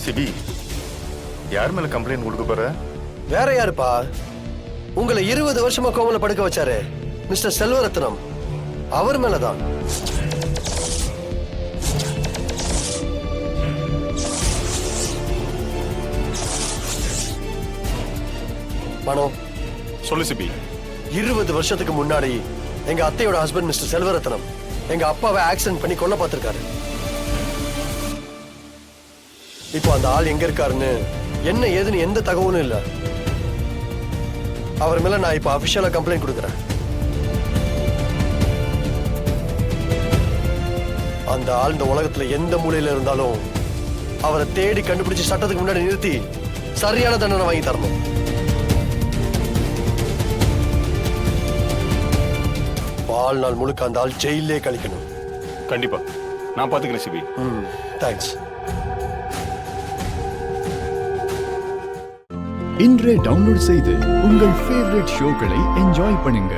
CP, யார் மேல complaint கொடுக்க போற? வேற யாருப்பா? உங்களை 20 வருஷமா கோமல படுக்க வச்சாரு மிஸ்டர் செல்வரத்னம், அவர் மேலதான். மனோ, சொல்லு சிபி. 20 வருஷத்துக்கு முன்னாடி எங்க அத்தையோட ஹஸ்பண்ட் மிஸ்டர் செல்வரத்னம் எங்க அப்பாவை ஆக்சிடென்ட் பண்ணி கொல்ல பார்த்திருக்காரு. இப்போ அந்த ஆள் எங்க இருக்காருன்னு என்ன ஏதுன்னு எந்த தகவலும் இல்ல. அவர் மேல நான் இப்ப அபிஷியலா கம்ப்ளைண்ட் கொடுக்கறேன். அந்த ஆள் இந்த உலகத்துல எந்த மூலையில இருந்தாலும் அவரை தேடி கண்டுபிடிச்சு சட்டத்துக்கு முன்னாடி நிறுத்தி சரியான தண்டனை வாங்கி தரணும். வாழ்நாள் முழுக்க அந்த ஆள் ஜெயிலே கழிக்கணும். கண்டிப்பா நான் பாத்துக்கிறேன் சிபி. தேங்க்ஸ். இன்றே டவுன்லோட் செய்து உங்கள் ஃபேவரட் ஷோக்களை என்ஜாய் பண்ணுங்க.